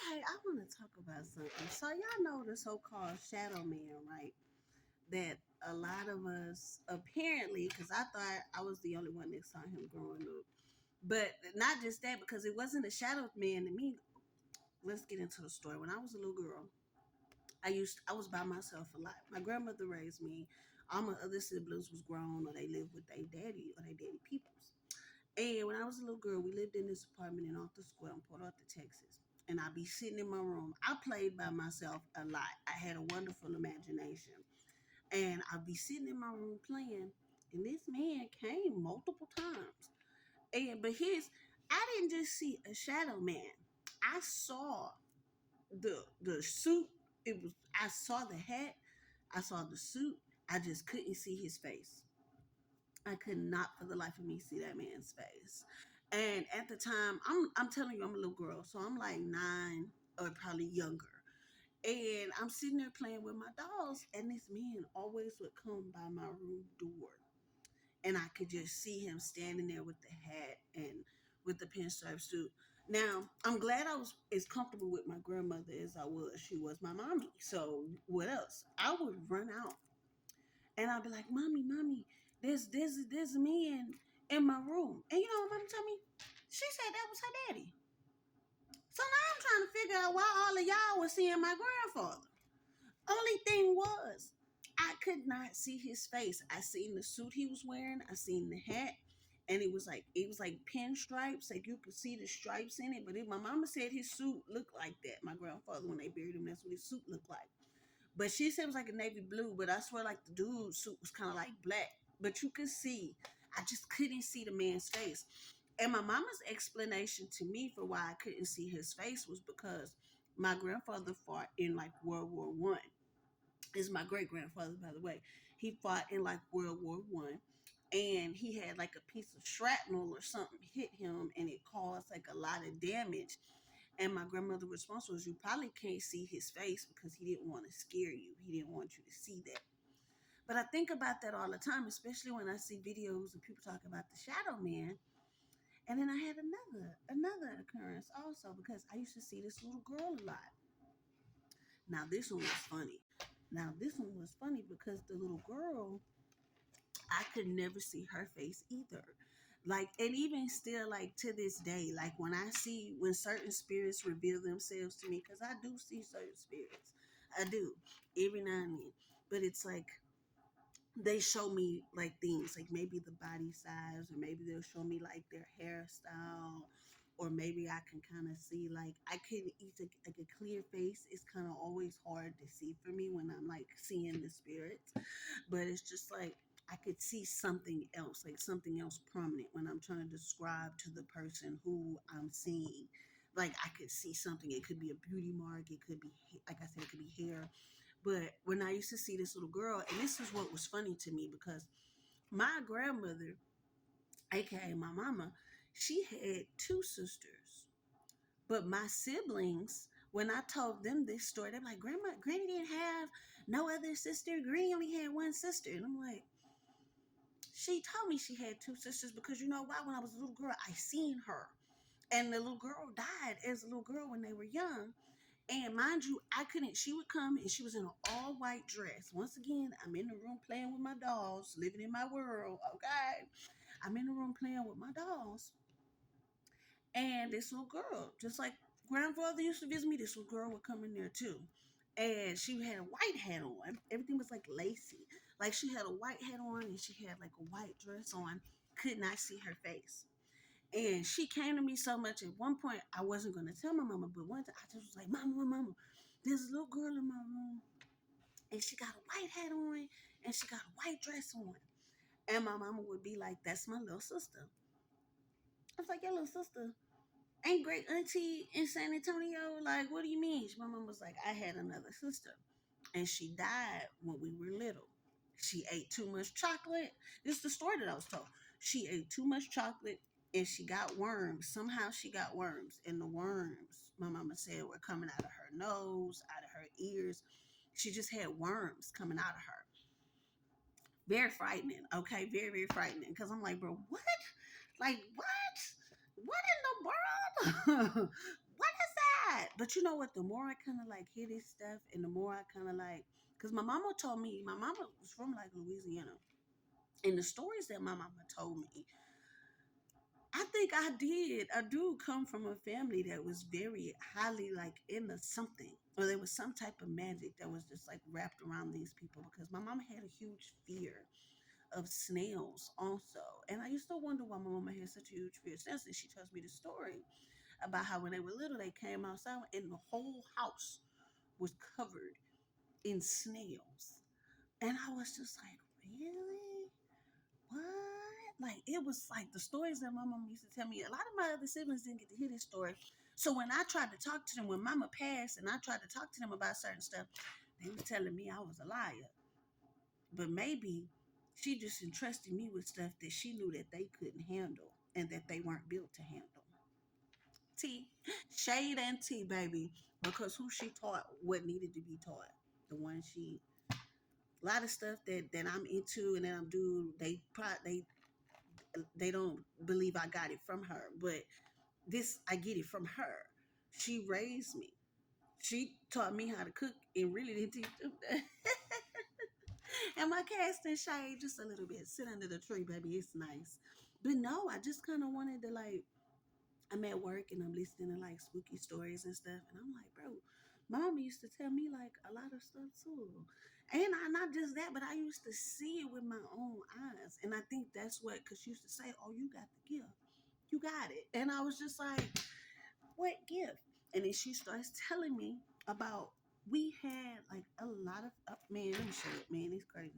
Okay, I want to talk about something. So y'all know the so-called shadow man, right? That a lot of us apparently, because I thought I was the only one that saw him growing up, but not just that, because it wasn't a shadow man to me. Let's get into the story. When I was a little girl, I was by myself a lot. My grandmother raised me. All my other siblings was grown or they lived with their daddy or their daddy peoples. And when I was a little girl, we lived in this apartment in Arthur Square in Port Arthur, Texas. And I'd be sitting in my room. I played by myself a lot. I had a wonderful imagination. And I'd be sitting in my room playing. And this man came multiple times. But I didn't just see a shadow man. I saw the suit. I saw the hat. I saw the suit. I just couldn't see his face. I could not for the life of me see that man's face. And at the time, I'm telling you, I'm a little girl, so I'm like 9 or probably younger. And I'm sitting there playing with my dolls, and this man always would come by my room door. And I could just see him standing there with the hat and with the pinstripe suit. Now, I'm glad I was as comfortable with my grandmother as I was. She was my mommy. So what else? I would run out and I'd be like, Mommy, Mommy, there's a man in my room. And you know what Mommy told me? She said that was her daddy. So now I'm trying to figure out why all of y'all were seeing my grandfather. Only thing was, I could not see his face. I seen the suit he was wearing. I seen the hat, and it was like pinstripes. Like you could see the stripes in it. But my mama said his suit looked like that. My grandfather, when they buried him, that's what his suit looked like. But she said it was like a navy blue. But I swear, like the dude's suit was kind of like black. But you could see. I just couldn't see the man's face. And my mama's explanation to me for why I couldn't see his face was because my grandfather fought in like World War I. Is my great grandfather, by the way. He fought in like World War I, and he had like a piece of shrapnel or something hit him, and it caused like a lot of damage. And my grandmother's response was, "You probably can't see his face because he didn't want to scare you. He didn't want you to see that." But I think about that all the time, especially when I see videos and people talk about the shadow man. And then I had another occurrence also because I used to see this little girl a lot. Now this one was funny. Now this one was funny because the little girl, I could never see her face either. Like, and even still, like to this day, like when certain spirits reveal themselves to me, because I do see certain spirits, I do every now and then. But it's like they show me like things, like maybe the body size, or maybe they'll show me like their hairstyle, or maybe I can kind of see like I could eat like a clear face. It's kind of always hard to see for me when I'm like seeing the spirits, but it's just like I could see something else, like something else prominent when I'm trying to describe to the person who I'm seeing. Like I could see something. It could be a beauty mark. It could be, like I said, it could be hair. But when I used to see this little girl, and this is what was funny to me because my grandmother, aka my mama, she had two sisters. But my siblings, when I told them this story, they're like, Granny didn't have no other sister. Granny only had one sister. And I'm like, she told me she had two sisters because you know why? When I was a little girl, I seen her. And the little girl died as a little girl when they were young. And mind you, I couldn't, she would come and she was in an all white dress. Once again, I'm in the room playing with my dolls, living in my world. Okay. I'm in the room playing with my dolls. And this little girl, just like grandfather used to visit me, this little girl would come in there too. And she had a white hat on. Everything was like lacy. Like she had a white hat on and she had like a white dress on. Could not see her face. And she came to me so much. At one point, I wasn't going to tell my mama, but one time I just was like, Mama, there's a little girl in my room. And she got a white hat on and she got a white dress on. And my mama would be like, that's my little sister. I was like, your little sister ain't great auntie in San Antonio. Like, what do you mean? My mom was like, I had another sister and she died when we were little. She ate too much chocolate. This is the story that I was told. She ate too much chocolate and she got worms. Somehow she got worms. And the worms, my mama said, were coming out of her nose, out of her ears. She just had worms coming out of her. Very frightening. Okay, very, very frightening. Because I'm like, bro, what? Like, what? What in the world? What is that? But you know what? The more I kind of like hear this stuff, and the more I kind of like, because my mama told me, my mama was from like Louisiana, and the stories that my mama told me, I think I did. I do come from a family that was very highly like into something, or there was some type of magic that was just like wrapped around these people. Because my mama had a huge fear of snails, also, and I used to wonder why my mama had such a huge fear of snails. And she tells me the story about how when they were little, they came outside and the whole house was covered in snails. And I was just like, really? What? Like, it was like the stories that my mom used to tell me. A lot of my other siblings didn't get to hear this story. So when I tried to talk to them, when mama passed and I tried to talk to them about certain stuff, they were telling me I was a liar. But maybe she just entrusted me with stuff that she knew that they couldn't handle and that they weren't built to handle. Tea, shade and tea, baby. Because who she taught what needed to be taught. The one she, a lot of stuff that I'm into and that I'm doing, they don't believe I got it from her, but this I get it from her. She raised me. She taught me how to cook and really didn't teach them that. And my casting shade just a little bit. Sit under the tree, baby. It's nice. But no, I just kind of wanted to like. I'm at work and I'm listening to like spooky stories and stuff, and I'm like, bro, mama used to tell me like a lot of stuff too. And I not just that, but I used to see it with my own eyes. And I think that's what, because she used to say, oh, you got the gift. You got it. And I was just like, what gift? And then she starts telling me about, we had like a lot of, man, let me show it, man, it's crazy.